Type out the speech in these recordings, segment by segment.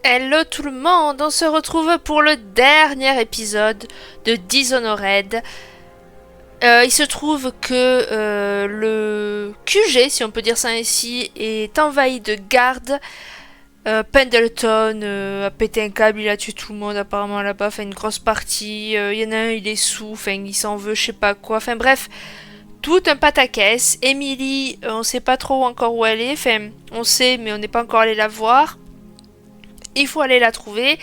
Hello tout le monde, on se retrouve pour le dernier épisode de Dishonored. Il se trouve que le QG, si on peut dire ça ainsi, est envahi de gardes. Pendleton a pété un câble, il a tué tout le monde apparemment là-bas, fait une grosse partie. Il y en a un, il est sous, enfin il s'en veut, je sais pas quoi. Enfin bref, tout un pataquès. Emily, on sait pas trop encore où elle est, enfin on sait mais on n'est pas encore allé la voir. Il faut aller la trouver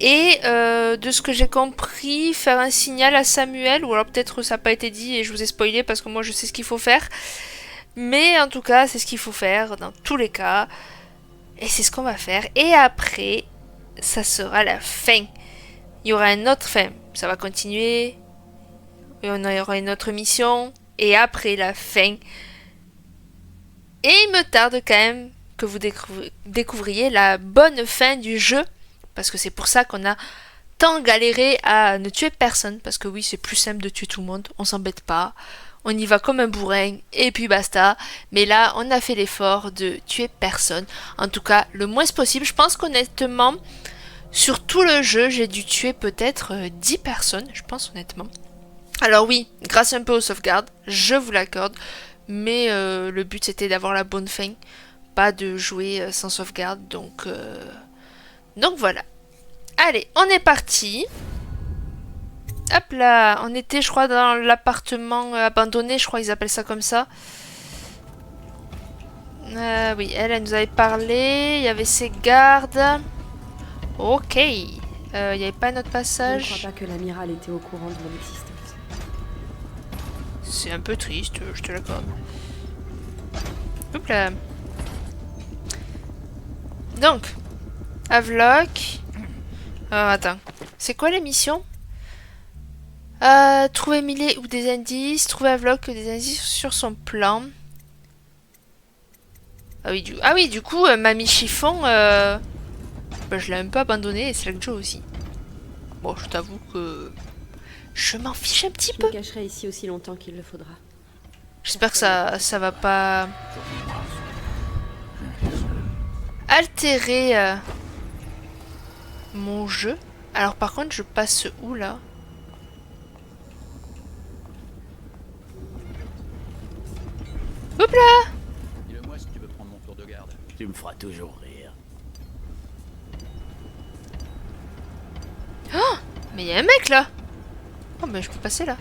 et de ce que j'ai compris, faire un signal à Samuel, ou alors peut-être ça n'a pas été dit et je vous ai spoilé parce que moi je sais ce qu'il faut faire. Mais en tout cas, c'est ce qu'il faut faire dans tous les cas. Et c'est ce qu'on va faire. Et après, ça sera la fin. Il y aura un autre fin. Ça va continuer. Et on aura une autre mission. Et après la fin. Et il me tarde quand même que vous découvriez la bonne fin du jeu. Parce que c'est pour ça qu'on a tant galéré à ne tuer personne. Parce que oui, c'est plus simple de tuer tout le monde. On s'embête pas. On y va comme un bourrin. Et puis basta. Mais là, on a fait l'effort de tuer personne. En tout cas, le moins possible. Je pense qu'honnêtement, sur tout le jeu, j'ai dû tuer peut-être 10 personnes. Je pense honnêtement. Alors oui, grâce un peu aux sauvegardes. Je vous l'accorde. Mais le but c'était d'avoir la bonne fin. Pas de jouer sans sauvegarde. Donc voilà. Allez, on est parti. Hop là, on était je crois dans l'appartement abandonné, je crois qu'ils appellent ça comme ça. Oui, elle nous avait parlé, il y avait ses gardes. Ok. Il n'y avait pas un autre passage. Je ne crois pas que l'amiral était au courant de mon existence. C'est un peu triste, je te l'accorde. Hop là. Donc, Havelock. Alors attends, c'est quoi la mission? Trouver Millie ou des indices, trouver Havelock ou des indices sur son plan. Ah oui, du coup, Mamie Chiffon, bah, je l'ai un peu abandonné et Slack Joe aussi. Bon, je t'avoue que je m'en fiche un petit peu. Je me cacherai ici aussi longtemps qu'il le faudra. J'espère que ça va pas altérer mon jeu. Alors par contre, je passe où là? Hop là! Dis-le-moi si tu veux prendre mon tour de garde. Tu me feras toujours rire. Oh! Mais il y a un mec là! Oh, mais je peux passer là.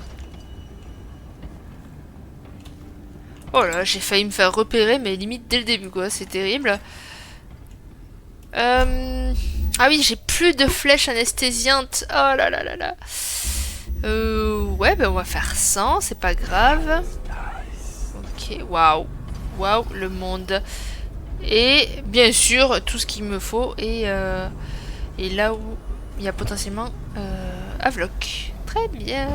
Oh là, j'ai failli me faire repérer, mais limite dès le début quoi, c'est terrible. Ah oui, j'ai plus de flèches anesthésiantes. Oh là là là là. Ouais, ben on va faire 100, c'est pas grave. Ok, waouh. Waouh, le monde. Et bien sûr, tout ce qu'il me faut. Et là où il y a potentiellement Havelock. Très bien.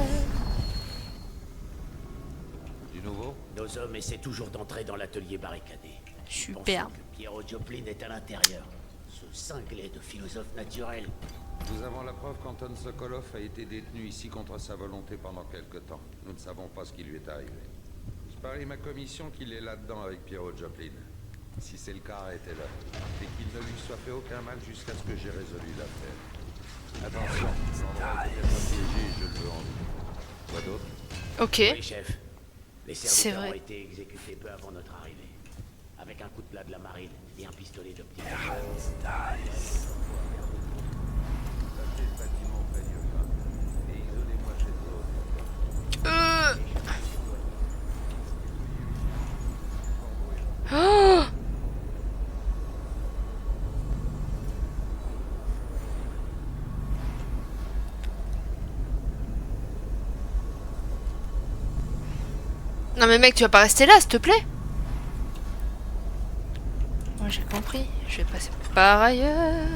Du nouveau? Nos hommes essaient toujours d'entrer dans l'atelier barricadé. Super. Pensons que Piero Joplin est à l'intérieur. Ce cinglé de philosophe naturel. Nous avons la preuve qu'Anton Sokolov a été détenu ici contre sa volonté pendant quelque temps. Nous ne savons pas ce qui lui est arrivé. Je parie ma commission qu'il est là-dedans avec Piero Joplin. Si c'est le cas, arrêtez-le. Et qu'il ne lui soit fait aucun mal jusqu'à ce que j'ai résolu l'affaire. Attention, l'endroit est peut-être piégé et je le veux en vie. Quoi d'autre? Ok. Oui, chef. Les C'est serviteurs vrai. ont été exécutés peu avant notre arrivée. Avec un coup de plat de la marine et un pistolet d'optique. Euh. Oh! Non mais mec, tu vas pas rester là, s'il te plaît. Moi j'ai compris, je vais passer par ailleurs.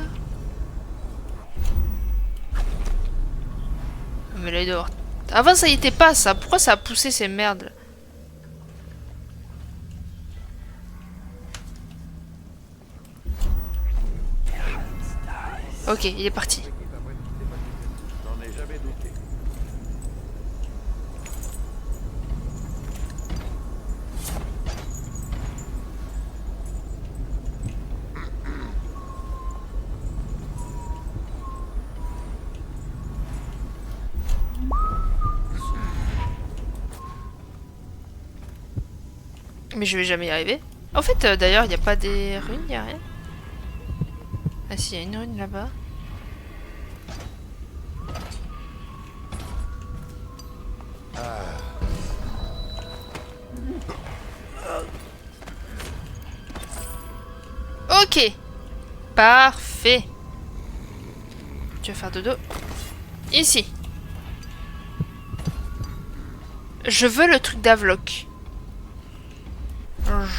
Mais là il doit y avoir... Avant ça y était pas ça, pourquoi ça a poussé ces merdes là? Ok, il est parti. J'en ai jamais douté. Mais je vais jamais y arriver. En fait, d'ailleurs, il n'y a pas des runes, il n'y a rien. Ah si, il y a une rune là-bas. Ok. Parfait. Tu vas faire dodo. Ici. Je veux le truc d'Avloc.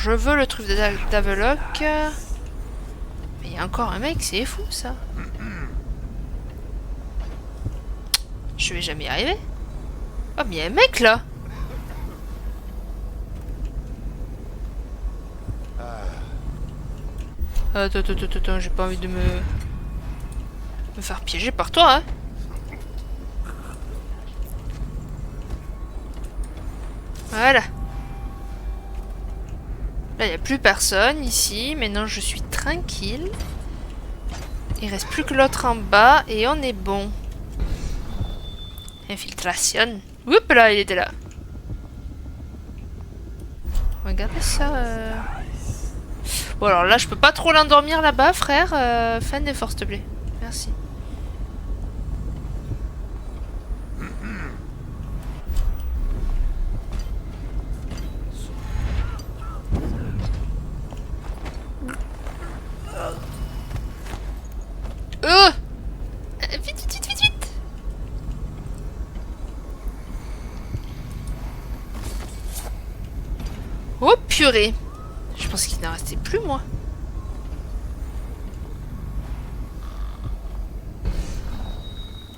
Je veux le truc d'Avloc. Mais il y a encore un mec, c'est fou ça. Je vais jamais y arriver. Oh mais il y a un mec là. Attends, j'ai pas envie de me faire piéger par toi, hein. Voilà. Là, il n'y a plus personne ici. Maintenant, je suis tranquille. Il reste plus que l'autre en bas et on est bon. Infiltration. Oups, là, il était là. Regardez ça. Bon, alors là, je peux pas trop l'endormir là-bas, frère. Fais un effort, s'il te plaît. Merci. Vite. Oh purée. Je pense qu'il n'en restait plus, moi.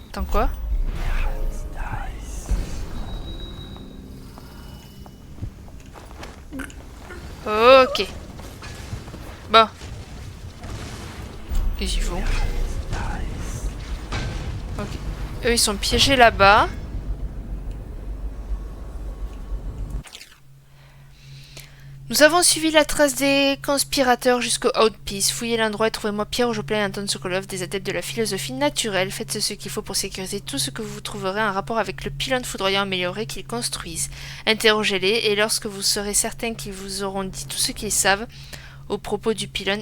Attends, quoi? Ok. Bon. Qu'est-ce qu'ils font? Ok. Eux, ils sont piégés là-bas. Nous avons suivi la trace des conspirateurs jusqu'au Outpiece. Fouillez l'endroit et trouvez-moi Pierre Joplin et Anton Sokolov, des adeptes de la philosophie naturelle. Faites ce qu'il faut pour sécuriser tout ce que vous trouverez en rapport avec le pylône foudroyant amélioré qu'ils construisent. Interrogez-les et lorsque vous serez certain qu'ils vous auront dit tout ce qu'ils savent au propos du pylône,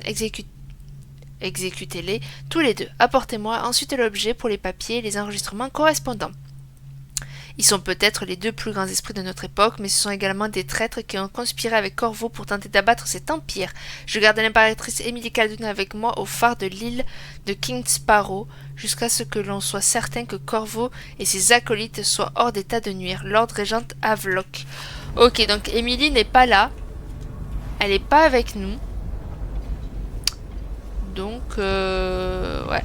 exécutez-les tous les deux. Apportez-moi ensuite l'objet pour les papiers et les enregistrements correspondants. Ils sont peut-être les deux plus grands esprits de notre époque, mais ce sont également des traîtres qui ont conspiré avec Corvo pour tenter d'abattre cet empire. Je garde l'impératrice Emily Caldoun avec moi au phare de l'île de King Sparrow, jusqu'à ce que l'on soit certain que Corvo et ses acolytes soient hors d'état de nuire. Lord Régent Havelock. Ok, donc Emily n'est pas là. Elle n'est pas avec nous. Donc, ouais.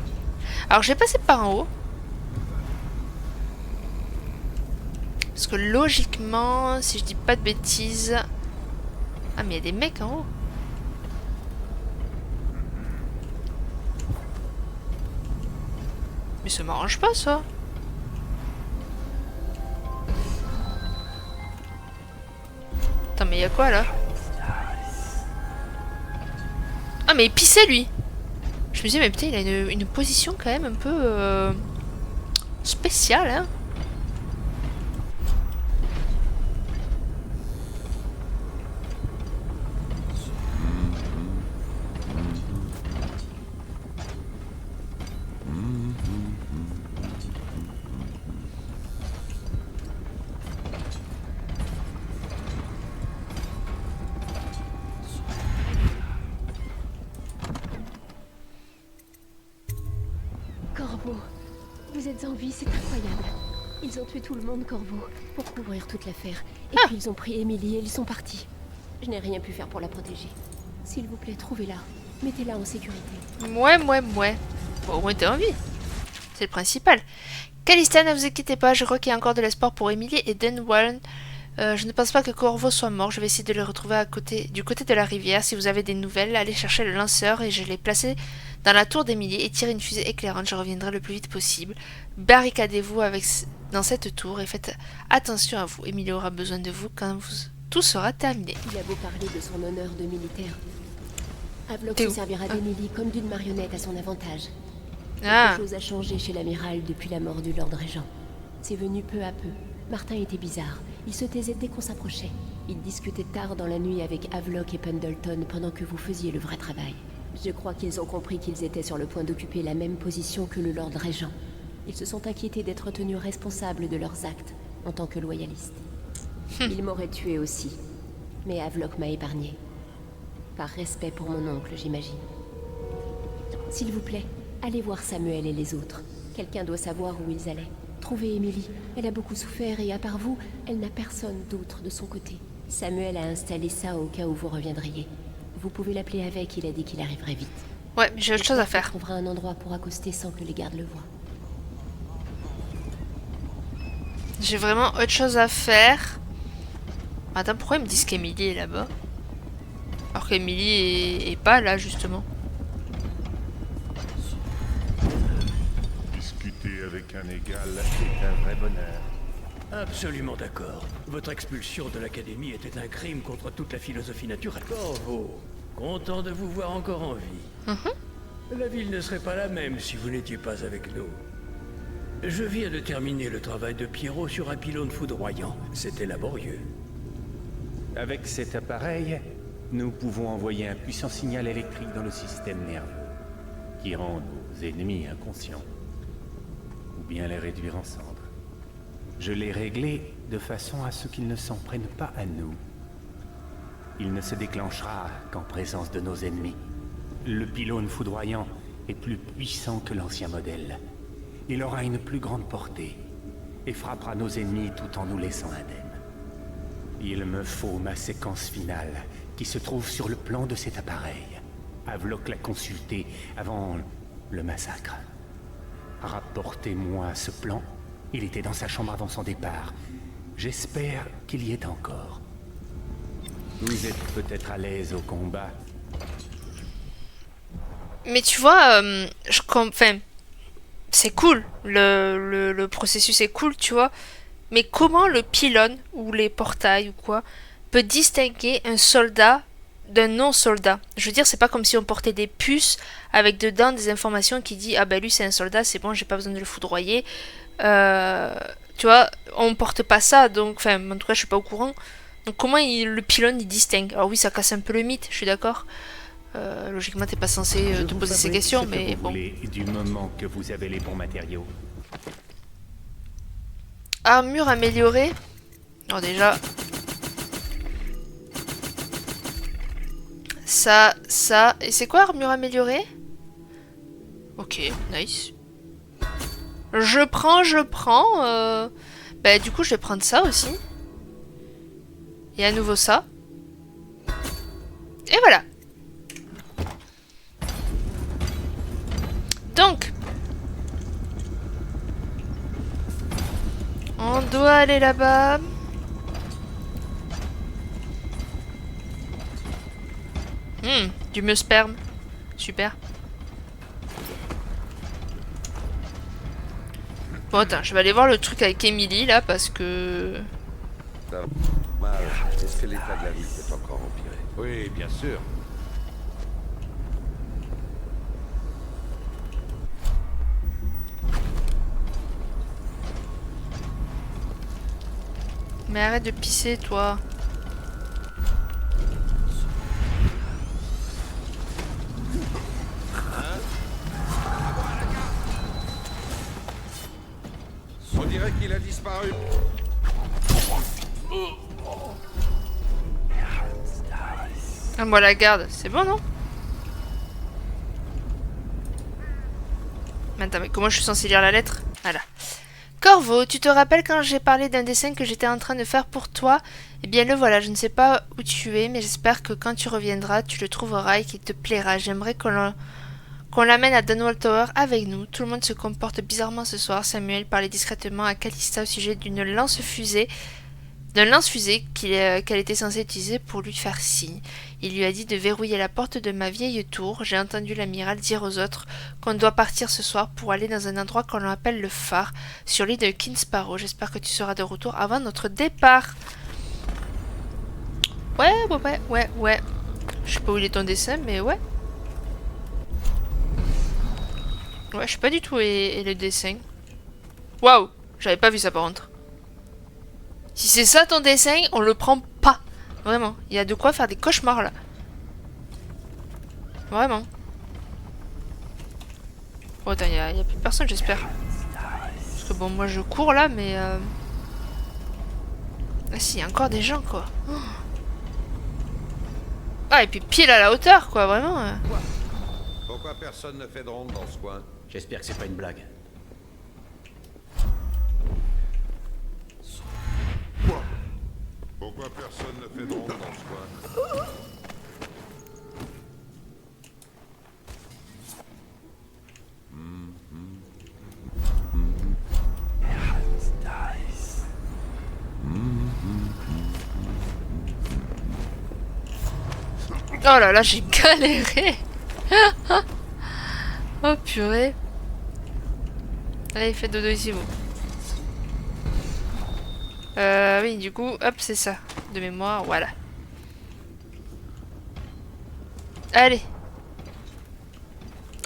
Alors, je vais passer par en haut. Parce que logiquement, si je dis pas de bêtises... Ah, mais il y a des mecs en haut. Mais ça m'arrange pas, ça. Attends, mais il y a quoi, là? Ah, mais il pissait, lui. Je me disais, mais putain, il a une position quand même un peu... spéciale, hein. Corvo, vous êtes en vie, c'est incroyable. Ils ont tué tout le monde, Corvo, pour couvrir toute l'affaire. Et puis ils ont pris Emily et ils sont partis. Je n'ai rien pu faire pour la protéger. S'il vous plaît, trouvez-la. Mettez-la en sécurité. Ouais. Bon, au moins t'es en vie. C'est le principal. Calista, ne vous inquiétez pas, je crois qu'il y a encore de l'espoir pour Emily et Dunwall. Je ne pense pas que Corvo soit mort. Je vais essayer de le retrouver du côté de la rivière. Si vous avez des nouvelles, allez chercher le lanceur et je l'ai placé dans la tour d'Emily et tirez une fusée éclairante. Je reviendrai le plus vite possible. Barricadez-vous dans cette tour et faites attention à vous. Emily aura besoin de vous quand tout sera terminé. Il a beau parler de son honneur de militaire. Havelock se servira d'Emily comme d'une marionnette à son avantage. Quelque chose a changé chez l'amiral depuis la mort du Lord Régent. C'est venu peu à peu. Martin était bizarre. Il se taisait dès qu'on s'approchait. Ils discutaient tard dans la nuit avec Havelock et Pendleton pendant que vous faisiez le vrai travail. Je crois qu'ils ont compris qu'ils étaient sur le point d'occuper la même position que le Lord Régent. Ils se sont inquiétés d'être tenus responsables de leurs actes en tant que loyalistes. Ils m'auraient tué aussi, mais Havelock m'a épargné. Par respect pour mon oncle, j'imagine. S'il vous plaît, allez voir Samuel et les autres. Quelqu'un doit savoir où ils allaient. Trouvez Emily. Elle a beaucoup souffert et à part vous, elle n'a personne d'autre de son côté. Samuel a installé ça au cas où vous reviendriez. Vous pouvez l'appeler avec, il a dit qu'il arriverait vite. Ouais, j'ai autre chose à faire. On trouvera un endroit pour accoster sans que les gardes le voient. J'ai vraiment autre chose à faire. Attends, pourquoi ils me disent qu'Emily est là-bas? Alors qu'Emily est pas là, justement. Discuter avec un égal est un vrai bonheur. Absolument d'accord. Votre expulsion de l'académie était un crime contre toute la philosophie naturelle. Corvo, content de vous voir encore en vie. La ville ne serait pas la même si vous n'étiez pas avec nous. Je viens de terminer le travail de Pierrot sur un pylône foudroyant. C'était laborieux. Avec cet appareil, nous pouvons envoyer un puissant signal électrique dans le système nerveux, qui rend nos ennemis inconscients, ou bien les réduire en cendres. Je l'ai réglé de façon à ce qu'ils ne s'en prennent pas à nous. Il ne se déclenchera qu'en présence de nos ennemis. Le pylône foudroyant est plus puissant que l'ancien modèle. Il aura une plus grande portée et frappera nos ennemis tout en nous laissant indemnes. Il me faut ma séquence finale qui se trouve sur le plan de cet appareil. Havelock l'a consulté avant le massacre. Rapportez-moi ce plan. Il était dans sa chambre avant son départ. J'espère qu'il y est encore. Vous êtes peut-être à l'aise au combat. Mais tu vois, enfin, c'est cool. Le processus est cool, tu vois. Mais comment le pylône, ou les portails, ou quoi, peut distinguer un soldat d'un non-soldat? Je veux dire, c'est pas comme si on portait des puces avec dedans des informations qui disent « Ah ben lui c'est un soldat, c'est bon, j'ai pas besoin de le foudroyer. » Tu vois, on porte pas ça, donc, enfin, en tout cas, je suis pas au courant. Donc comment le pylône, il distingue? Alors oui, ça casse un peu le mythe, je suis d'accord. Logiquement, t'es pas censé te poser ces questions, mais bon. Du moment que vous avez les bons matériaux. Armure améliorée. Alors déjà... Ça... Et c'est quoi armure améliorée? Ok, nice. Je prends. Bah du coup, je vais prendre ça aussi. Et à nouveau ça. Et voilà. Donc... On doit aller là-bas. Du mieux sperme. Super. Bon, attends, je vais aller voir le truc avec Emily là parce que... Mal, est-ce que l'état de la ville peut encore empirer? Oui, bien sûr. Mais arrête de pisser, toi. On dirait qu'il a disparu. Ah, moi la garde, c'est bon, non? Mais attends, mais comment je suis censée lire la lettre? Voilà. Corvo, tu te rappelles quand j'ai parlé d'un dessin que j'étais en train de faire pour toi? Eh bien le voilà, je ne sais pas où tu es, mais j'espère que quand tu reviendras, tu le trouveras et qu'il te plaira. J'aimerais qu'on l'amène à Dunwall Tower avec nous. Tout le monde se comporte bizarrement ce soir. Samuel parlait discrètement à Calista au sujet d'une lance-fusée qu'elle était censée utiliser pour lui faire signe. Il lui a dit de verrouiller la porte de ma vieille tour. J'ai entendu l'amiral dire aux autres qu'on doit partir ce soir pour aller dans un endroit qu'on appelle le phare, sur l'île de Kinsparrow. J'espère que tu seras de retour avant notre départ. Ouais. Je sais pas où il est ton dessin, mais ouais. Ouais, je sais pas du tout où est le dessin. Waouh, j'avais pas vu ça par contre. Si c'est ça ton dessin, on le prend pas. Vraiment, il y a de quoi faire des cauchemars là. Vraiment. Oh, attends, il y a plus personne, j'espère. Parce que bon, moi je cours là, mais... Ah si, il y a encore des gens, quoi. Oh. Ah, et puis pile à la hauteur, quoi, vraiment. Pourquoi personne ne fait de ronde dans ce coin? J'espère que c'est pas une blague. Pourquoi personne ne fait de ronde dans ce coin? Oh là là, j'ai galéré. Oh purée. Allez, faites dodo ici, vous. Oui, du coup, hop, c'est ça. De mémoire, voilà. Allez.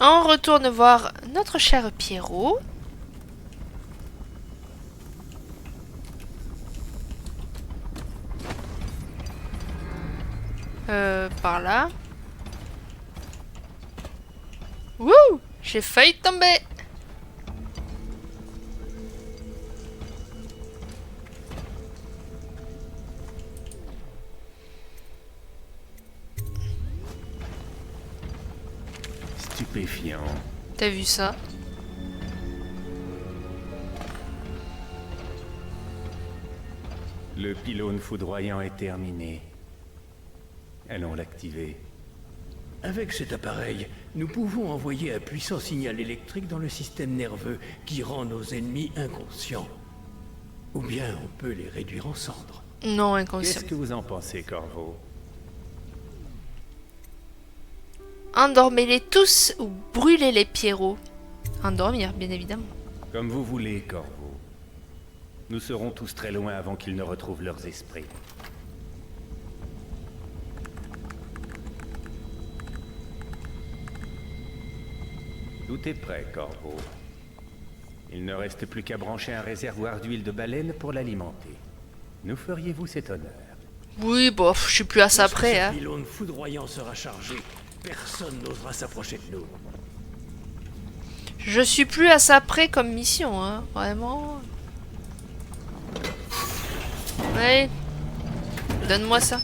On retourne voir notre cher Pierrot. Par là. Wouh! J'ai failli tomber! Stupéfiant. T'as vu ça? Le pylône foudroyant est terminé. Allons l'activer. Avec cet appareil, nous pouvons envoyer un puissant signal électrique dans le système nerveux qui rend nos ennemis inconscients. Ou bien on peut les réduire en cendres. Non, inconscient. Qu'est-ce que vous en pensez, Corvo? Endormez-les tous ou brûlez-les, Pierrot. Endormir, bien évidemment. Comme vous voulez, Corvo. Nous serons tous très loin avant qu'ils ne retrouvent leurs esprits. Tout est prêt, Corvo. Il ne reste plus qu'à brancher un réservoir d'huile de baleine pour l'alimenter. Nous feriez-vous cet honneur? Oui, bof, je suis plus à ça près, hein. Le pylône foudroyant sera chargé. Personne n'osera s'approcher de nous. Je suis plus à ça près comme mission, hein. Vraiment. Ouais. Donne-moi ça.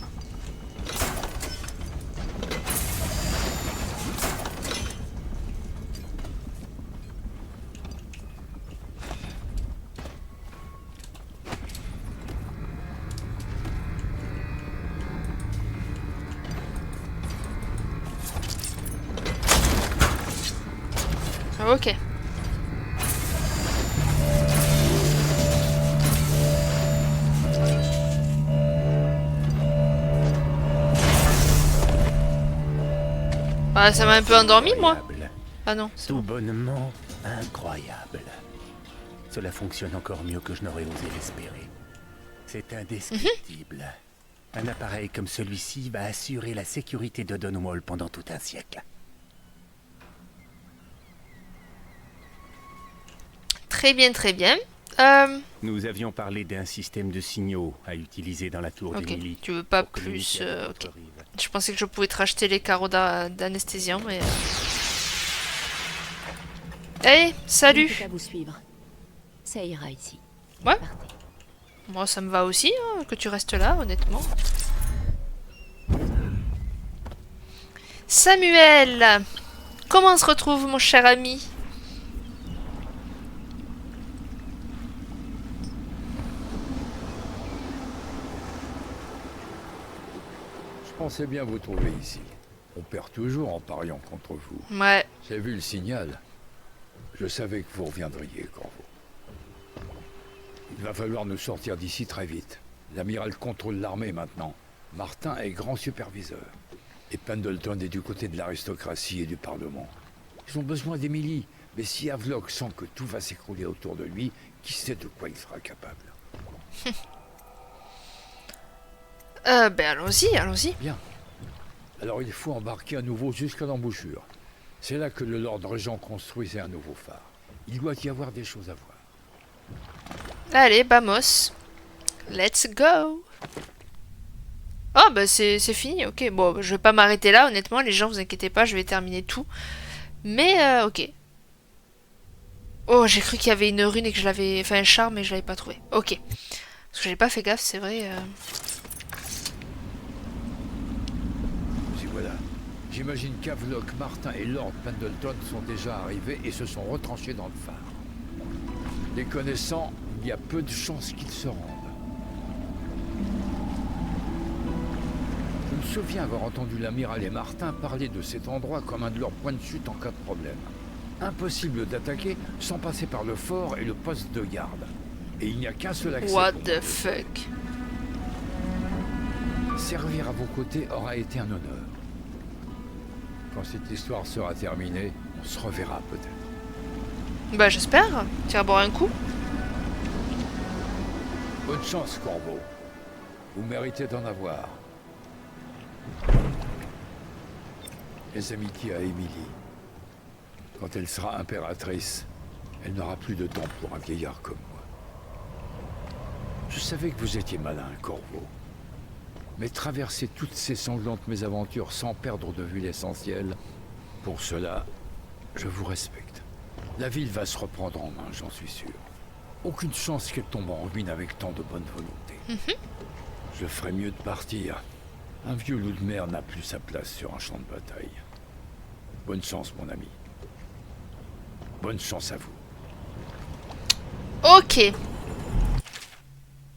Ok. Ah, ça m'a un peu endormi, moi. Incroyable. Ah non. c'est Tout bon. bonnement incroyable. Cela fonctionne encore mieux que je n'aurais osé l'espérer. C'est indescriptible. Un appareil comme celui-ci va assurer la sécurité de Dunwall pendant tout un siècle. Très bien, très bien. Nous avions parlé d'un système de signaux à utiliser dans la tour Ok, d'Emily. tu veux pas pour plus... communiquer avec ok. notre rive. Je pensais que je pouvais te racheter les carreaux d'anesthésiant, mais... Hey, Je ne salut. peux pas vous suivre. Ça ira ici. Ouais. Partez. Moi, ça me va aussi, hein, que tu restes là, honnêtement. Samuel, comment on se retrouve, mon cher ami? Je pensais bien vous trouver ici. On perd toujours en pariant contre vous. Ouais, J'ai vu le signal. Je savais que vous reviendriez, Corvo. Il va falloir nous sortir d'ici très vite. L'amiral contrôle l'armée maintenant. Martin est grand superviseur. Et Pendleton est du côté de l'aristocratie et du Parlement. Ils ont besoin d'Emily. Mais si Havelock sent que tout va s'écrouler autour de lui, qui sait de quoi il sera capable? ben allons-y, allons-y. Bien. Alors il faut embarquer à nouveau jusqu'à l'embouchure. C'est là que le Lord Régent construisait un nouveau phare. Il doit y avoir des choses à voir. Allez, vamos. Let's go. Ah bah c'est fini, ok. Bon, je vais pas m'arrêter là, honnêtement, les gens, vous inquiétez pas, je vais terminer tout. Mais, ok. Oh, j'ai cru qu'il y avait une rune et que je l'avais... Enfin, un charme, mais je l'avais pas trouvé. Ok. Parce que j'ai pas fait gaffe, c'est vrai. Si voilà. J'imagine qu'Avlock, Martin et Lord Pendleton sont déjà arrivés et se sont retranchés dans le phare. Les connaissant, il y a peu de chances qu'ils se rendent. Je me souviens avoir entendu l'amiral et Martin parler de cet endroit comme un de leurs points de chute en cas de problème. Impossible d'attaquer sans passer par le fort et le poste de garde. Et il n'y a qu'un seul accès. What the fuck? Servir à vos côtés aura été un honneur. Quand cette histoire sera terminée, on se reverra peut-être. Bah j'espère. Tu vas boire un coup? Bonne chance, Corbeau. Vous méritez d'en avoir. Les amitiés à Émilie. Quand elle sera impératrice, elle n'aura plus de temps pour un vieillard comme moi. Je savais que vous étiez malin, Corbeau. Mais traverser toutes ces sanglantes mésaventures sans perdre de vue l'essentiel, pour cela, je vous respecte. La ville va se reprendre en main, j'en suis sûr. Aucune chance qu'elle tombe en ruine avec tant de bonne volonté. Je ferais mieux de partir. Un vieux loup de mer n'a plus sa place sur un champ de bataille. Bonne chance, mon ami. Bonne chance à vous. Ok.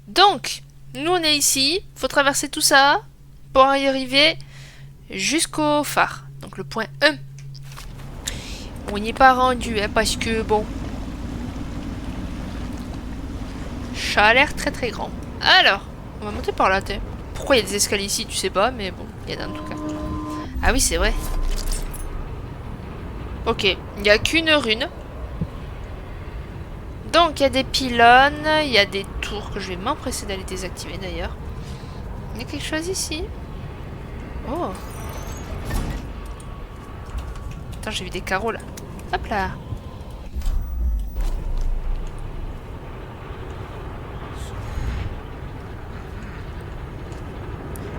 Donc, nous on est ici. Faut traverser tout ça pour y arriver jusqu'au phare. Donc le point 1. On n'y est pas rendu, hein, parce que bon... Ça a l'air très très grand. Alors, on va monter par là, t'es. Pourquoi il y a des escaliers ici, tu sais pas, mais bon, il y en a en tout cas. Ah oui, c'est vrai. Ok, il n'y a qu'une rune. Donc, il y a des pylônes, il y a des tours que je vais m'empresser d'aller désactiver d'ailleurs. Il y a quelque chose ici. Oh. Attends, j'ai vu des carreaux là. Hop là.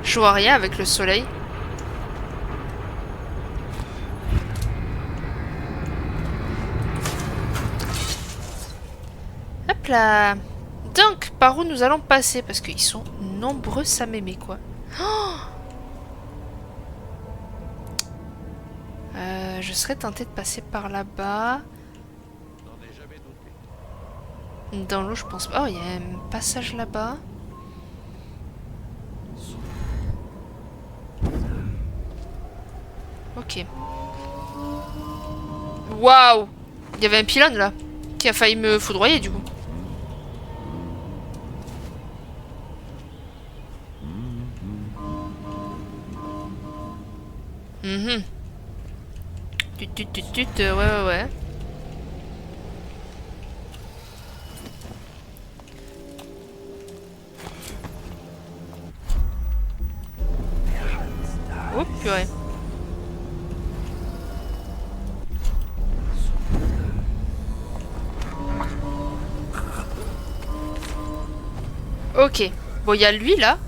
Je vois rien avec le soleil. Hop là. Donc, par où nous allons passer? Parce qu'ils sont nombreux à m'aimer, quoi. Oh, je serais tentée de passer par là-bas. Dans l'eau, je pense pas. Oh, il y a un passage là-bas. Ok. Waouh! Il y avait un pylône là, qui a failli me foudroyer du coup. Mhm. Ouais. Oh purée. Ok. Bon, il y a lui là.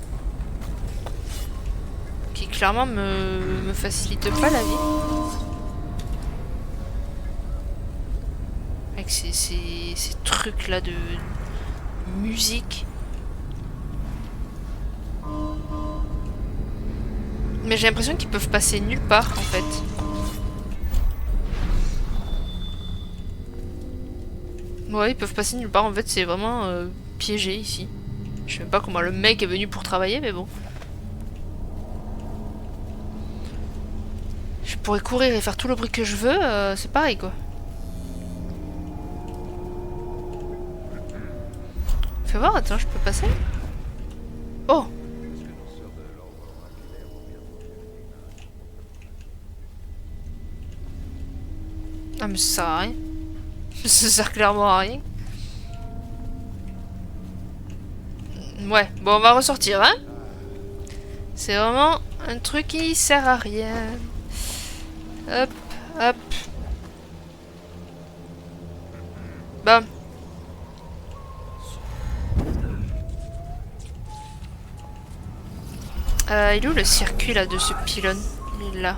Qui clairement me facilite pas la vie. Avec ces trucs là de musique. Mais j'ai l'impression qu'ils peuvent passer nulle part en fait. Ouais, ils peuvent passer nulle part en fait, c'est vraiment piégé ici. Je sais même pas comment le mec est venu pour travailler, mais bon. Je pourrais courir et faire tout le bruit que je veux, c'est pareil quoi. Fais voir, attends, je peux passer? Oh! Ah mais ça sert à rien. Ça sert clairement à rien. Ouais, bon on va ressortir hein. C'est vraiment un truc qui sert à rien. Hop, hop. Bam. Il est où le circuit là de ce pylône? Il est là.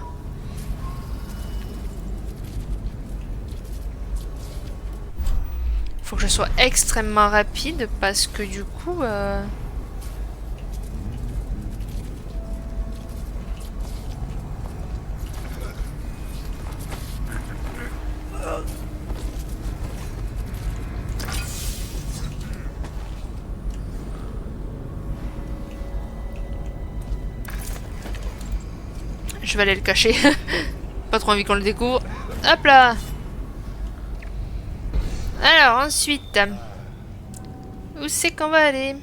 Faut que je sois extrêmement rapide parce que du coup... Je vais aller le cacher. Pas trop envie qu'on le découvre. Hop là. Alors ensuite... Où c'est qu'on va aller?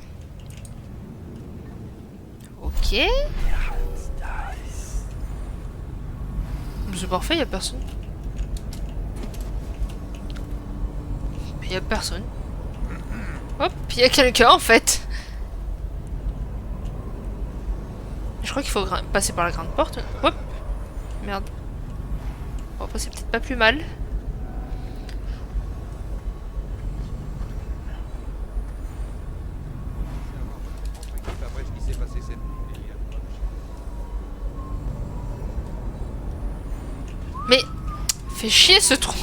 Ok. C'est parfait, y a personne. Y a personne. Hop, y a quelqu'un en fait. Je crois qu'il faut passer par la grande porte. Hop. Merde. Bon, après c'est peut-être pas plus mal. Mais fait chier ce trou.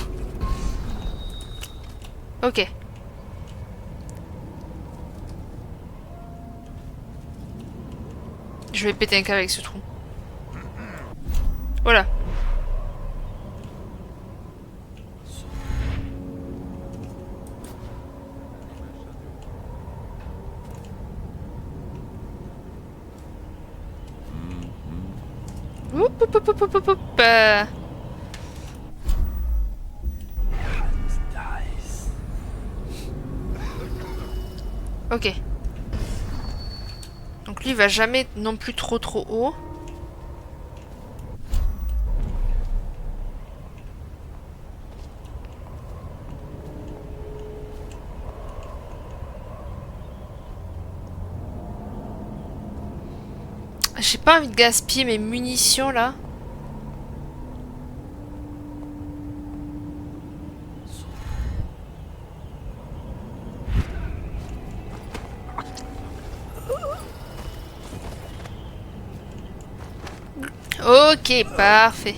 Ok. Je vais péter un câble avec ce trou. Voilà. Oup, oup, oup, oup, oup, oup, oup. Ok. Donc lui il va jamais non plus trop haut. J'ai pas envie de gaspiller mes munitions là. Ok, parfait.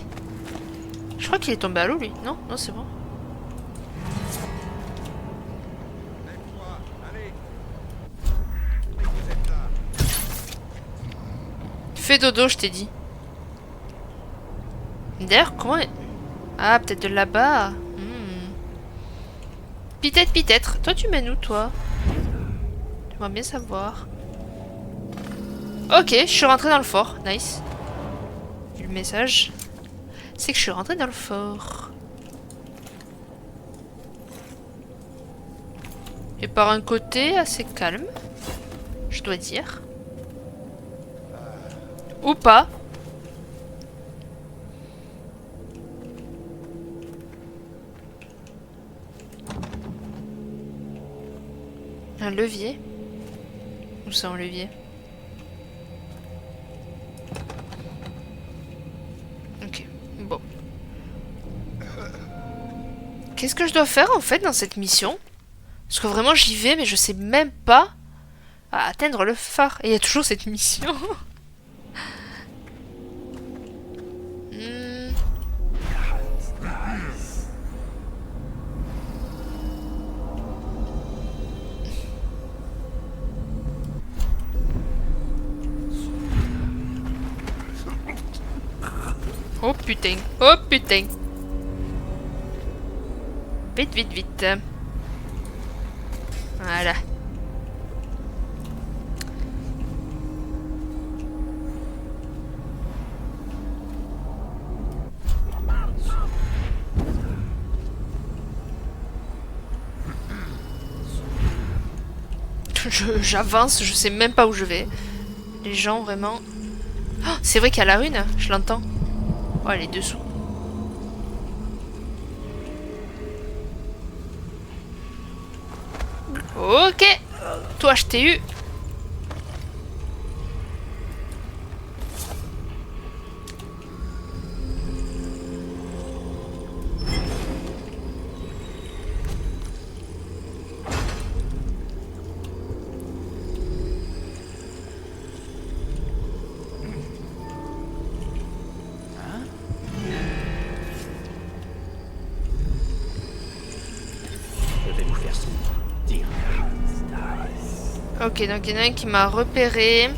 Je crois qu'il est tombé à l'eau, lui. Non, non, c'est bon. Fais dodo, je t'ai dit. D'ailleurs, comment... Ah, peut-être de là-bas. Peut-être, peut-être. Toi, tu mènes où, toi? J'aimerais bien savoir. Ok, je suis rentrée dans le fort. Nice. Le message, c'est que je suis rentrée dans le fort. Et par un côté assez calme, je dois dire. Ou pas. Un levier. Où ça, un levier? Ok, bon. Qu'est-ce que je dois faire en fait dans cette mission? Parce que vraiment j'y vais mais je sais même pas à atteindre le phare. Et il y a toujours cette mission. Oh putain, oh putain. Vite, vite, vite. Voilà. J'avance, je sais même pas où je vais. Les gens, vraiment... Oh, c'est vrai qu'il y a la rune, je l'entends. Oh, elle est dessous. Ok. Toi, je t'ai eu. vais vous faire sortir. Ok, donc il y en a un qui m'a repéré.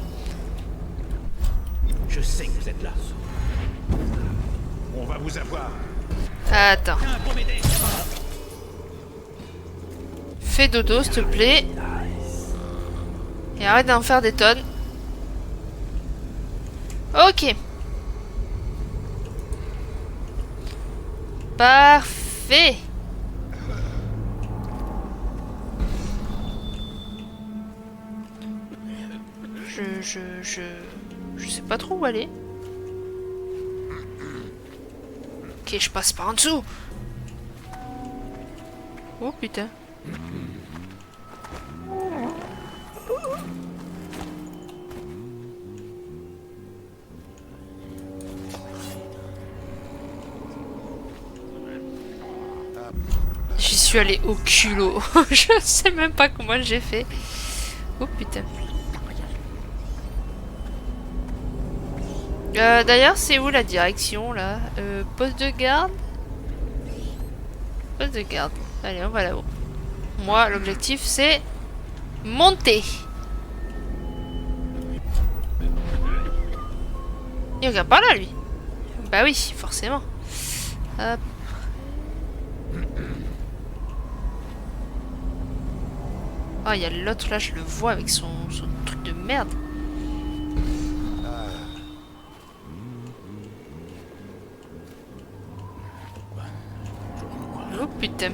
Je sais que vous êtes là. On va vous avoir. Attends. Fais dodo, s'il te plaît. Et arrête d'en faire des tonnes. Ok. Parfait. Je sais pas trop où aller. Ok, je passe par en dessous. Oh putain. J'y suis allée au culot. Je sais même pas comment j'ai fait. Oh putain. D'ailleurs, c'est où la direction là? Poste de garde? Poste de garde. Allez, on va là-haut. Moi, l'objectif c'est monter. Il regarde par là, lui. Bah oui, forcément. Hop. Oh, il y a l'autre là, je le vois avec son truc de merde. Oh putain.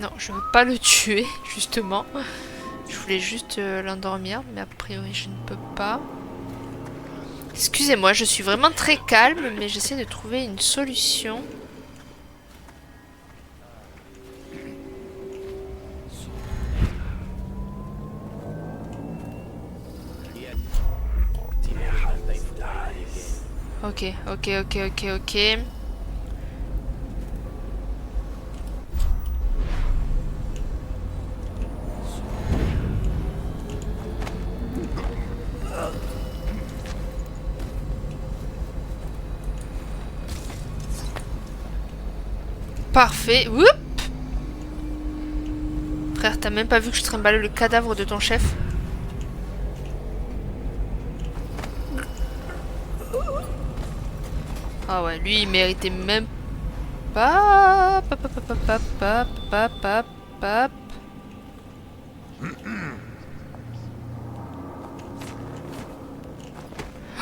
Non, je veux pas le tuer, justement. Je voulais juste l'endormir, mais a priori je ne peux pas. Excusez-moi, je suis vraiment très calme, mais j'essaie de trouver une solution. Ok, ok, ok, ok, ok. Parfait. Oup! Frère, t'as même pas vu que je trimballais le cadavre de ton chef? Ah ouais, lui il méritait même pas. Pap, pap, pap, pap, pap, pap, pap, pap.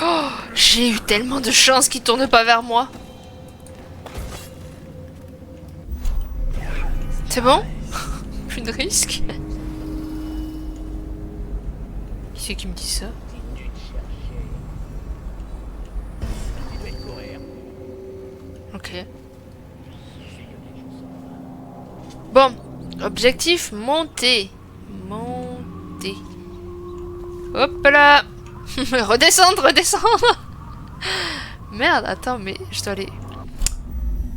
Oh, j'ai eu tellement de chance qu'il tourne pas vers moi. C'est bon? Plus de risque. Qui c'est qui me dit ça? Ok. Bon, objectif monter. Monter. Hop là. Redescendre, redescendre. Merde, attends, mais je dois aller...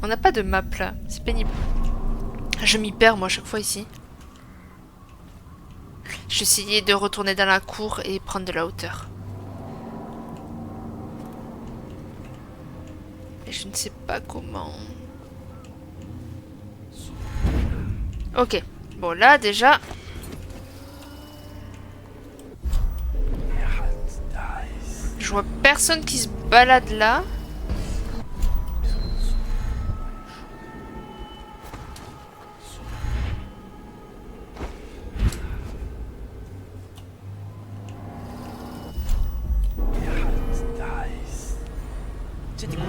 On n'a pas de map là, c'est pénible. Je m'y perds moi à chaque fois ici. Je vais essayer de retourner dans la cour et prendre de la hauteur. Mais je ne sais pas comment. Ok. Bon là déjà... Je vois personne qui se balade là. C'était quoi?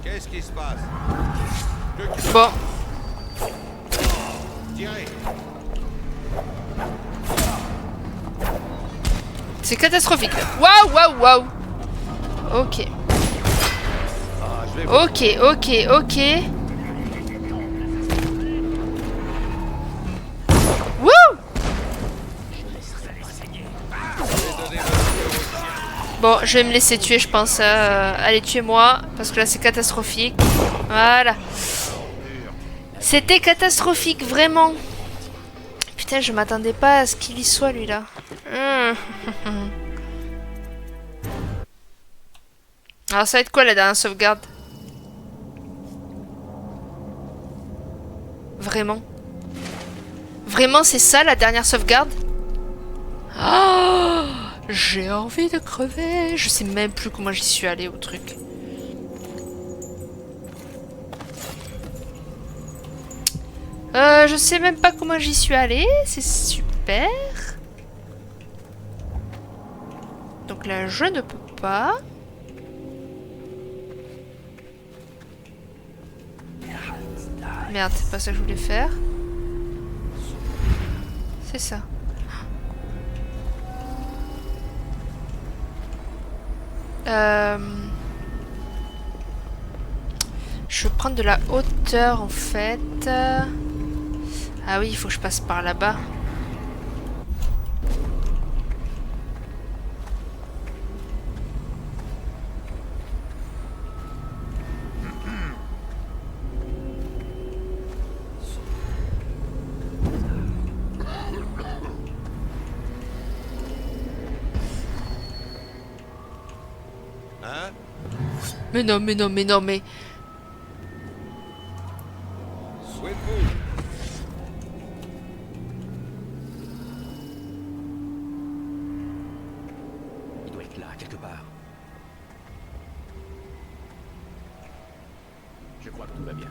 Qu'est-ce qui se passe? Bon. Tirez. C'est catastrophique. Waouh, waouh, waouh. Ok. Ah, je vais Ok, ok, ok. Wouh! Bon, je vais me laisser tuer, je pense. Allez, tuez-moi, parce que là, c'est catastrophique. Voilà. C'était catastrophique, vraiment. Putain, je m'attendais pas à ce qu'il y soit, lui, là. Alors, ça va être quoi, la dernière sauvegarde? Vraiment? Vraiment, c'est ça, la dernière sauvegarde? Oh, j'ai envie de crever. Je sais même plus comment j'y suis allée au truc. Je sais même pas comment j'y suis allée. C'est super. Donc là, je ne peux pas. Merde, c'est pas ça que je voulais faire. C'est ça. Je vais prendre de la hauteur en fait. Ah oui, il faut que je passe par là-bas. Hein? Mais non, mais non, mais non, mais... Où êtes-vous? Il doit être là, quelque part. Je crois que tout va bien.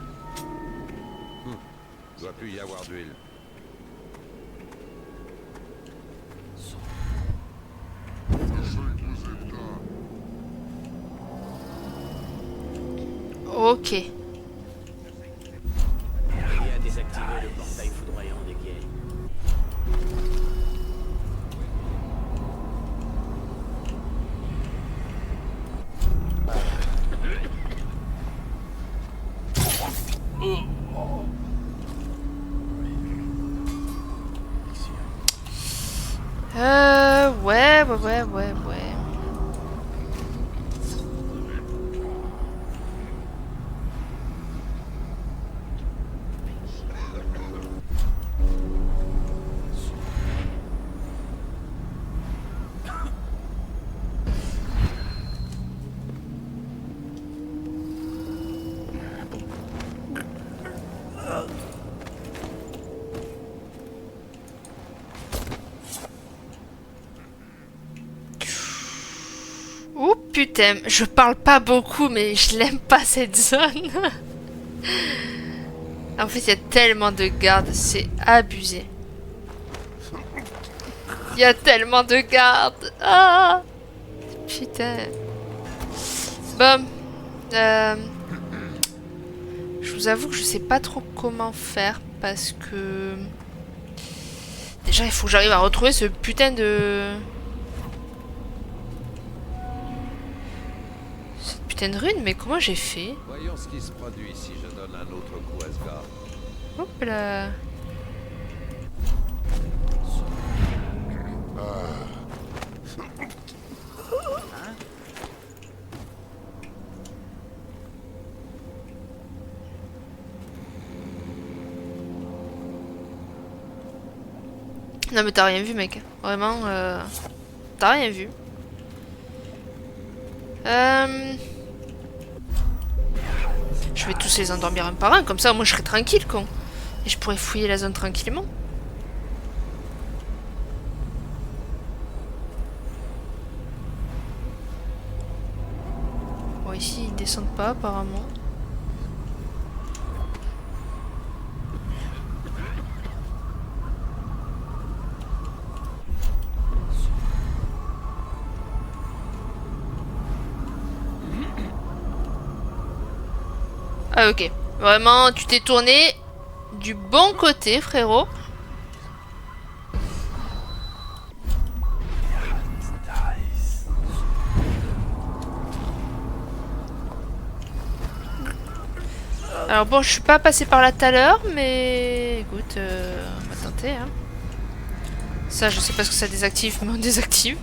Il doit plus y avoir d'huile. Ok. Et à désactiver le portail foudroyant des guerres. Ouais. Oh putain, je parle pas beaucoup, mais je l'aime pas cette zone. En fait, il y a tellement de gardes, c'est abusé. Il y a tellement de gardes. Ah, putain. Bon. Je vous avoue que je sais pas trop comment faire parce que... Déjà, il faut que j'arrive à retrouver ce putain de... Cette putain de rune, mais comment j'ai fait? Voyons ce qui se produit si je donne un autre coup à ce gars. Hop là. Non mais t'as rien vu mec. Vraiment, t'as rien vu. Je vais tous les endormir un par un, comme ça moi je serai tranquille con. Et je pourrais fouiller la zone tranquillement. Bon ici ils descendent pas apparemment. Ah ok. Vraiment, tu t'es tourné. du bon côté, frérot. Alors bon, je suis pas passé par là tout à l'heure, mais écoute, on va tenter. Hein. Ça, je sais pas ce que ça désactive, mais on désactive.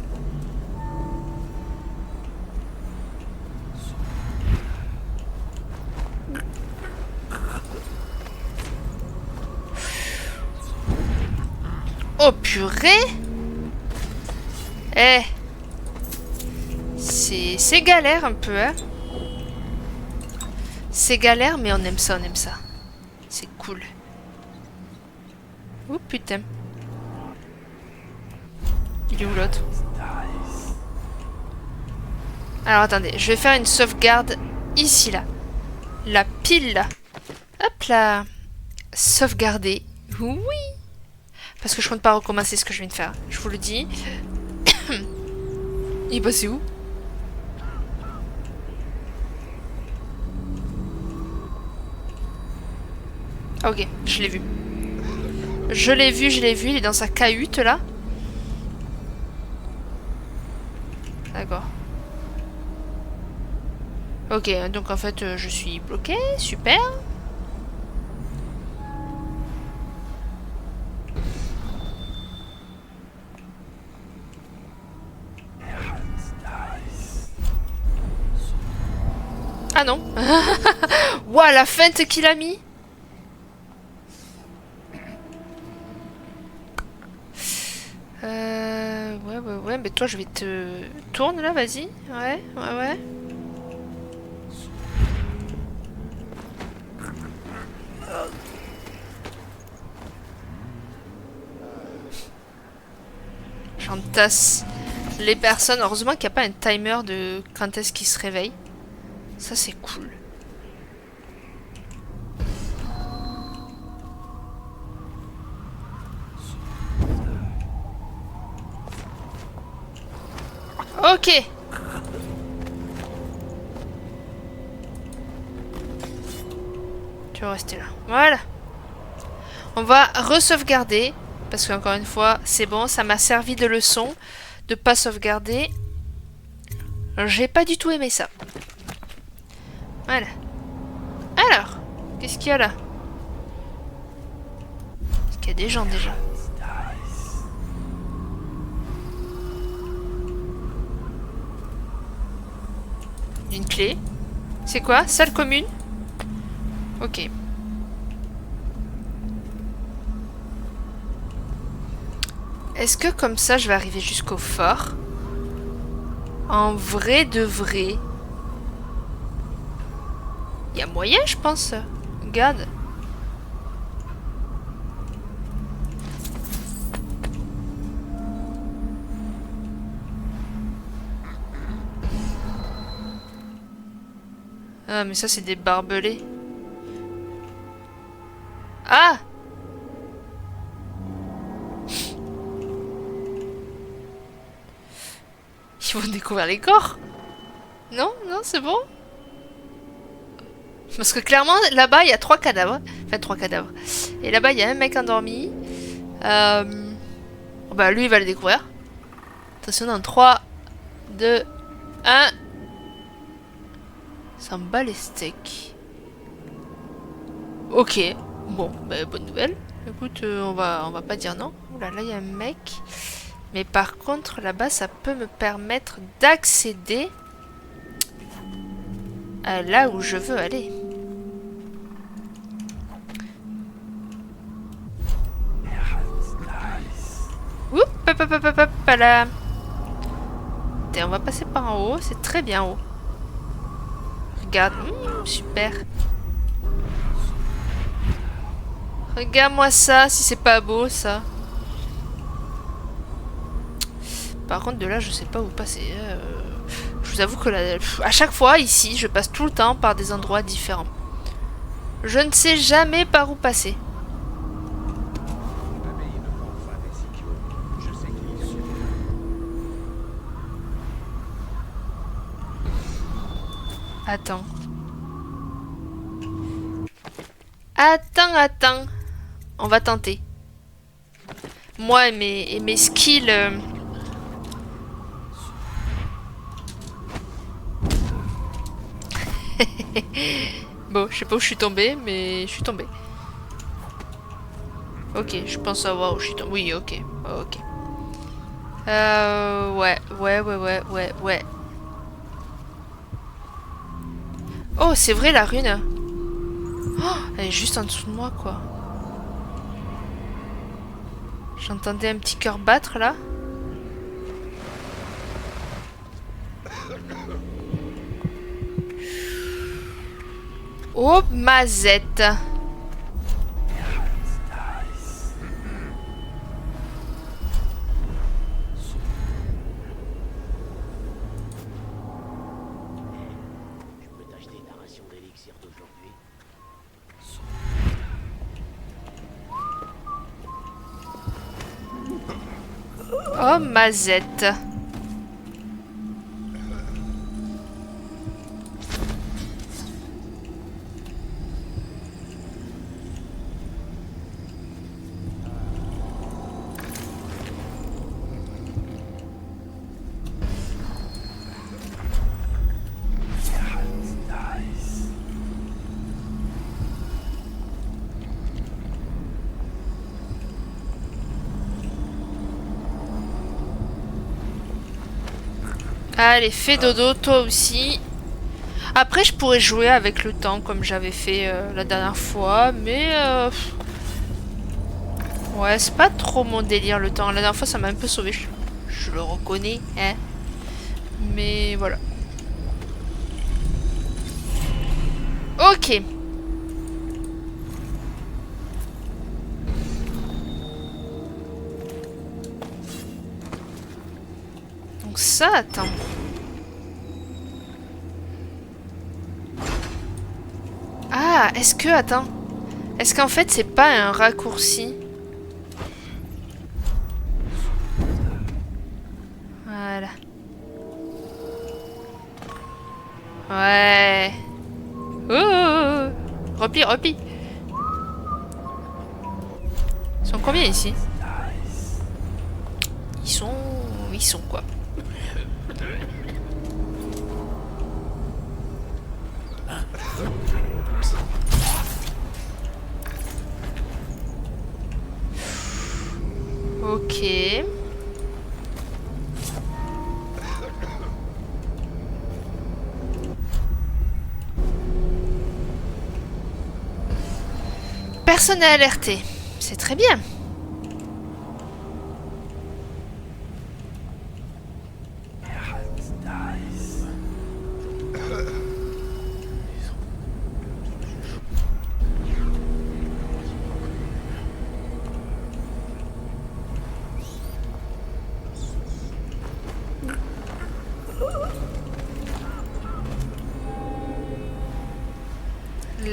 Oh purée! Eh! C'est galère un peu, hein? C'est galère, mais on aime ça, on aime ça. C'est cool. Oh putain. Il est où l'autre? Alors attendez, je vais faire une sauvegarde ici, là. La pile, là. Hop là. Sauvegarder. Oui. Parce que je compte pas recommencer ce que je viens de faire. Je vous le dis. Il est passé où? Ok, je l'ai vu. Je l'ai vu, il est dans sa cahute là. D'accord. Ok, donc en fait je suis bloqué, super. Ah non. Ouah, la feinte qu'il a mis. Ouais, mais toi je vais te... Tourne là, vas-y. Ouais. J'entasse les personnes. Heureusement qu'il n'y a pas un timer de quand est-ce qu'ils se réveillent. Ça c'est cool. Ok. Tu vas rester là. Voilà. On va re-sauvegarder. Parce qu'encore une fois, c'est bon. Ça m'a servi de leçon de pas sauvegarder. J'ai pas du tout aimé ça. Voilà. Alors, qu'est-ce qu'il y a là? Est-ce qu'il y a des gens déjà? Une clé. C'est quoi? Salle commune? Ok. Est-ce que comme ça je vais arriver jusqu'au fort? En vrai de vrai? Il y a moyen, je pense. Regarde. Ah, mais ça, c'est des barbelés. Ah! Ils vont découvrir les corps? Non, c'est bon? Parce que clairement, là-bas, il y a 3 cadavres. Enfin, 3 cadavres. Et là-bas, il y a un mec endormi. Bah, lui, il va le découvrir. Attention, dans 3, 2, 1. Ça me bat les steaks. Ok. Bon, bah, bonne nouvelle. Écoute, on va pas dire non. Oula, là, il y a un mec. Mais par contre, là-bas, ça peut me permettre d'accéder à là où je veux aller. Oup, hop, là. Et on va passer par en haut, c'est très bien haut. Regarde, super. Regarde-moi ça, si c'est pas beau, ça. Par contre, de là, je sais pas où passer. Je vous avoue que là, à chaque fois, ici, je passe tout le temps par des endroits différents. Je ne sais jamais par où passer. Attends. Attends. On va tenter. Moi et mes skills... Bon, je sais pas où je suis tombée, mais je suis tombée. Ok, je pense savoir où je suis tombée. Oui, ok. Ok. Ouais. Oh, c'est vrai la rune. Oh, elle est juste en dessous de moi, quoi. J'entendais un petit cœur battre, là. Oh, mazette. Je peux t'acheter ta ration d'élixir d'aujourd'hui. Oh, mazette. Allez, fais dodo, toi aussi. Après, je pourrais jouer avec le temps, comme j'avais fait la dernière fois, mais... Ouais, c'est pas trop mon délire, le temps. La dernière fois, ça m'a un peu sauvé, je le reconnais, hein. Mais voilà. Ok. Donc ça, attends. Ah, est-ce que... Attends. Est-ce qu'en fait, c'est pas un raccourci? Voilà. Ouais. Oh, repli, repli. Ils sont combien ici? Ils sont quoi? Ok. Personne n'est alerté. C'est très bien.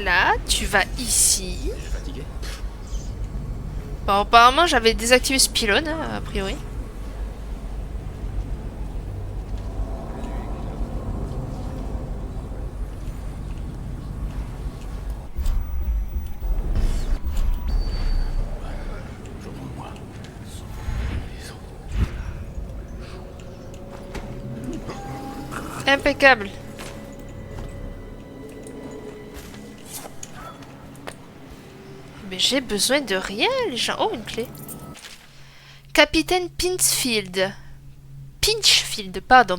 Là, tu vas ici. Bon, apparemment, j'avais désactivé ce pylône, hein, a priori. Impeccable. Mais j'ai besoin de rien, les gens. Oh, une clé. Capitaine Pinchfield, pardon.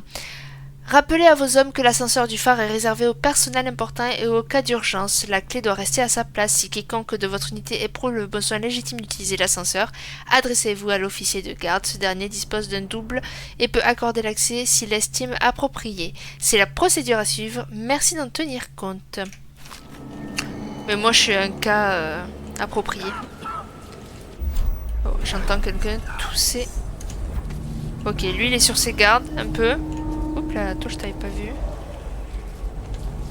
Rappelez à vos hommes que l'ascenseur du phare est réservé au personnel important et au cas d'urgence. La clé doit rester à sa place. Si quiconque de votre unité éprouve le besoin légitime d'utiliser l'ascenseur, adressez-vous à l'officier de garde. Ce dernier dispose d'un double et peut accorder l'accès s'il l'estime approprié. C'est la procédure à suivre. Merci d'en tenir compte. Mais moi, je suis un cas approprié. Oh, j'entends quelqu'un tousser. Ok, lui, il est sur ses gardes, un peu. Oups là, toi je t'avais pas vu.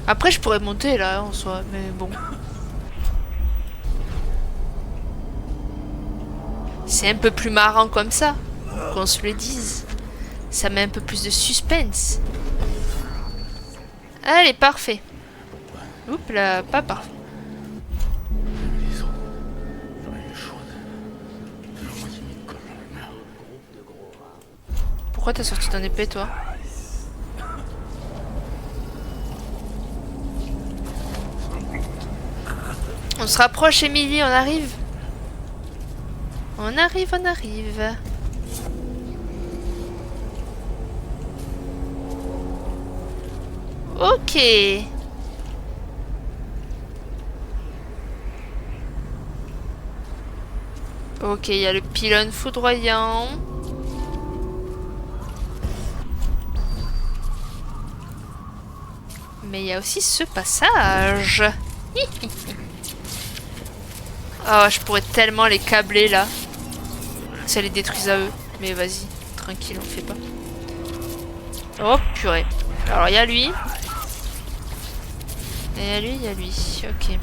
Après je pourrais monter là en soi, mais bon. C'est un peu plus marrant comme ça, qu'on se le dise. Ça met un peu plus de suspense. Allez, parfait. Oups là, pas parfait. J'en ai le choix. Pourquoi t'as sorti ton épée, toi? On se rapproche, Emily, on arrive. On arrive, on arrive. Ok. Ok, il y a le pylône foudroyant. Mais il y a aussi ce passage. Oh, je pourrais tellement les câbler là. Ça les détruise à eux. Mais vas-y, tranquille, on fait pas. Oh purée. Alors il y a lui. Et il y a lui, il y a lui. Ok.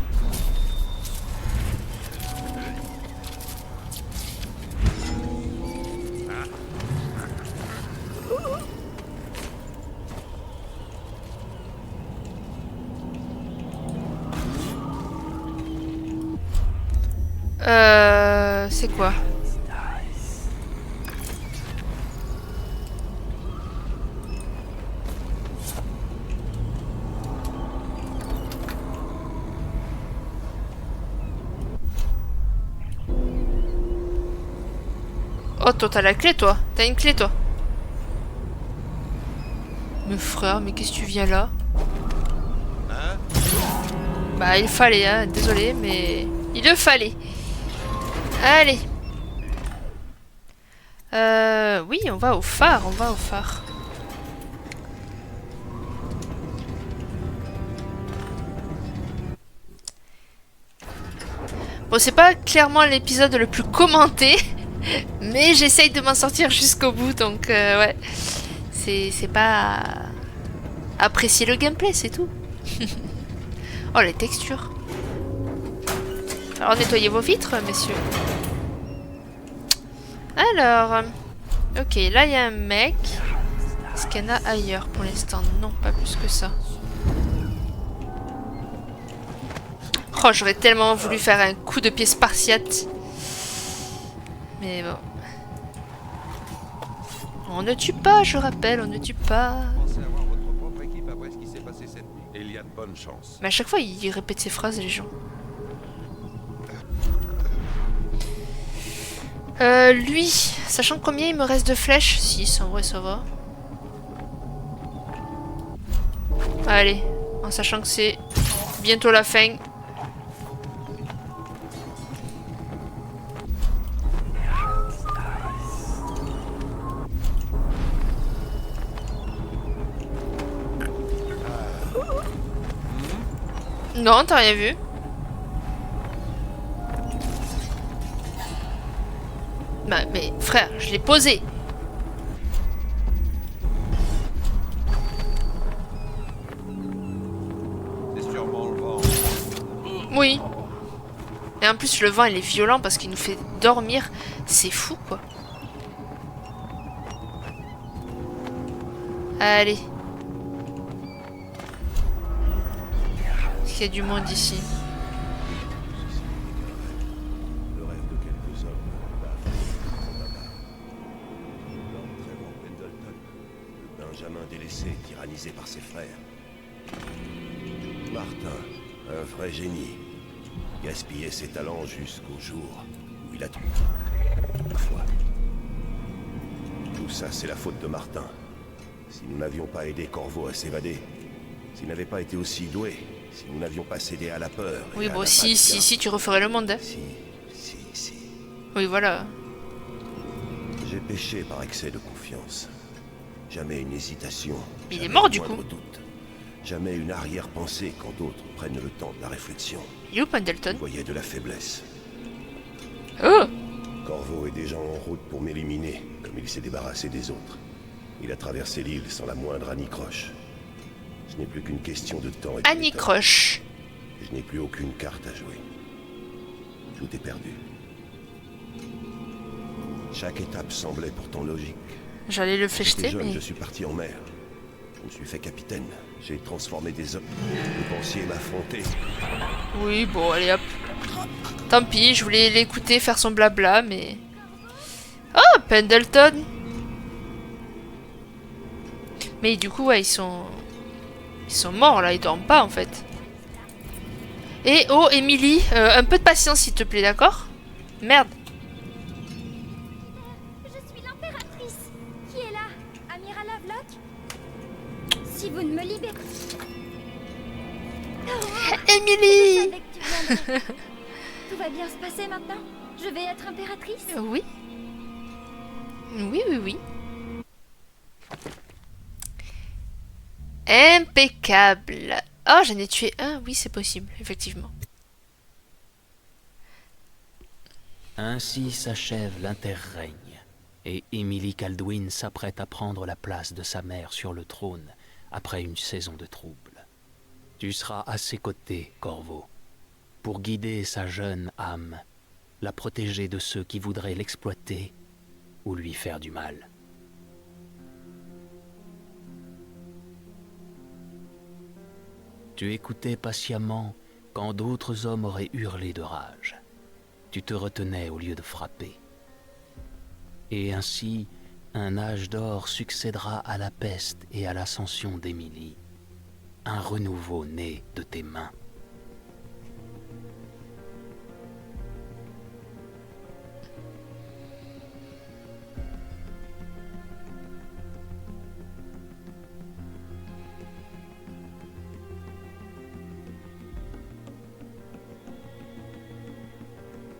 C'est quoi? Oh, toi, t'as la clé, toi. T'as une clé, toi. Mais frère, mais qu'est-ce que tu viens là? Bah, il fallait, hein. Désolé, mais... il le fallait. Allez. Oui, on va au phare, on va au phare. Bon, c'est pas clairement l'épisode le plus commenté, mais j'essaye de m'en sortir jusqu'au bout, donc ouais. C'est pas... apprécier le gameplay, c'est tout. Oh, les textures. Alors, nettoyez vos vitres, messieurs. Alors... ok, là, il y a un mec. Est-ce qu'il y en a ailleurs pour l'instant? Non, pas plus que ça. Oh, j'aurais tellement voulu faire un coup de pied spartiate. Mais bon. On ne tue pas, je rappelle, on ne tue pas. Pensez avoir votre propre équipe après ce qui s'est passé cette nuit. Et il y a de bonnes chances. Mais à chaque fois, il répète ses phrases, les gens. Lui, sachant combien il me reste de flèches? 6, en vrai, ça va. Allez, en sachant que c'est bientôt la fin. Non, t'as rien vu. Bah, mais frère, je l'ai posé. C'est sûrement le vent. Oui. Et en plus, le vent, il est violent parce qu'il nous fait dormir. C'est fou, quoi. Allez. Est-ce qu'il y a du monde ici? Le rêve de quelques hommes va affronter Lord Trevor Pendleton, le Benjamin délaissé, tyrannisé par ses frères. Martin, un vrai génie, gaspillait ses talents jusqu'au jour où il a trouvé une foi. Tout ça, c'est la faute de Martin. Si nous n'avions pas aidé Corvo à s'évader, s'il n'avait pas été aussi doué, si nous n'avions pas cédé à la peur... Oui, bon, si, tu referais le monde. Hein. Si. Oui, voilà. J'ai péché par excès de confiance. Jamais une hésitation. Il est mort, du coup. Doute. Jamais une arrière-pensée quand d'autres prennent le temps de la réflexion. Il est où, Pendleton? Je voyais de la faiblesse. Oh! Corvo est déjà en route pour m'éliminer, comme il s'est débarrassé des autres. Il a traversé l'île sans la moindre anicroche. Ce n'est plus qu'une question de temps et de Anicroche. Je n'ai plus aucune carte à jouer. Tout est perdu. Chaque étape semblait pourtant logique. J'allais le J'étais flécheter, jeune, mais... je suis parti en mer. Je me suis fait capitaine. J'ai transformé des hommes. Vous pensiez m'affronter. Oui, bon, allez, hop. Tant pis, je voulais l'écouter faire son blabla, mais... Oh, Pendleton! Mais du coup, ouais, ils sont morts là, ils dorment pas en fait. Et oh, Emily, un peu de patience s'il te plaît, d'accord? Merde. Je suis l'impératrice. Qui est là? Amiral Havelock? Si vous ne me libérez... Emily! Je savais que tu viendrais. Tout va bien se passer maintenant? Je vais être impératrice? Oui. Oui, oui, oui. Impeccable. Oh, j'en ai tué un. Oui, c'est possible, effectivement. Ainsi s'achève l'interrègne, et Emily Kaldwin s'apprête à prendre la place de sa mère sur le trône après une saison de troubles. Tu seras à ses côtés, Corvo, pour guider sa jeune âme, la protéger de ceux qui voudraient l'exploiter ou lui faire du mal. Tu écoutais patiemment quand d'autres hommes auraient hurlé de rage. Tu te retenais au lieu de frapper. Et ainsi, un âge d'or succédera à la peste et à l'ascension d'Émilie. Un renouveau né de tes mains.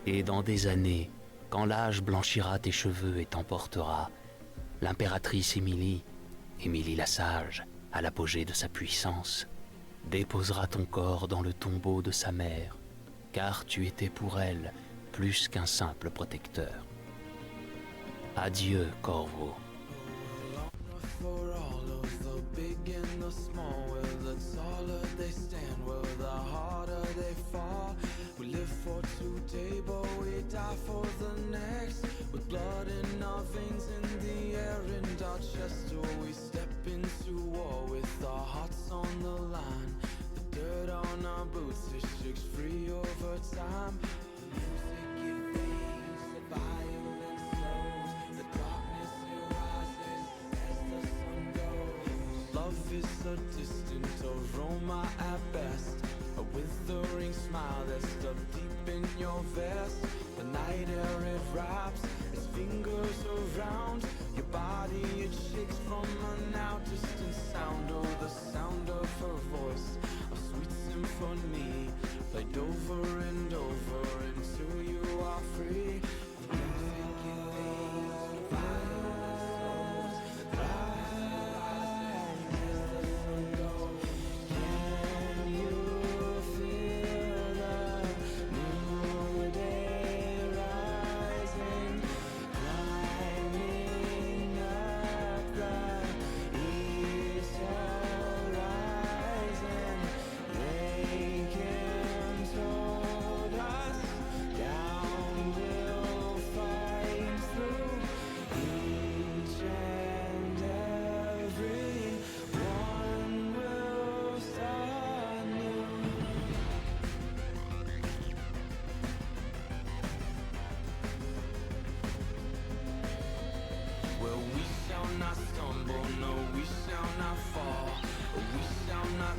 Et dans des années, quand l'âge blanchira tes cheveux et t'emportera, l'impératrice Émilie, Émilie la Sage, à l'apogée de sa puissance, déposera ton corps dans le tombeau de sa mère, car tu étais pour elle plus qu'un simple protecteur. Adieu, Corvo. A distant aroma at best, a withering smile that's stuck deep in your vest. The night air it wraps its fingers around your body, it shakes from a now distant sound. Oh, the sound of her voice, a sweet symphony, played over and over until you are free.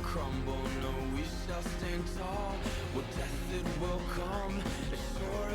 Crumble, no, we shall stand tall. With death it will come, as sure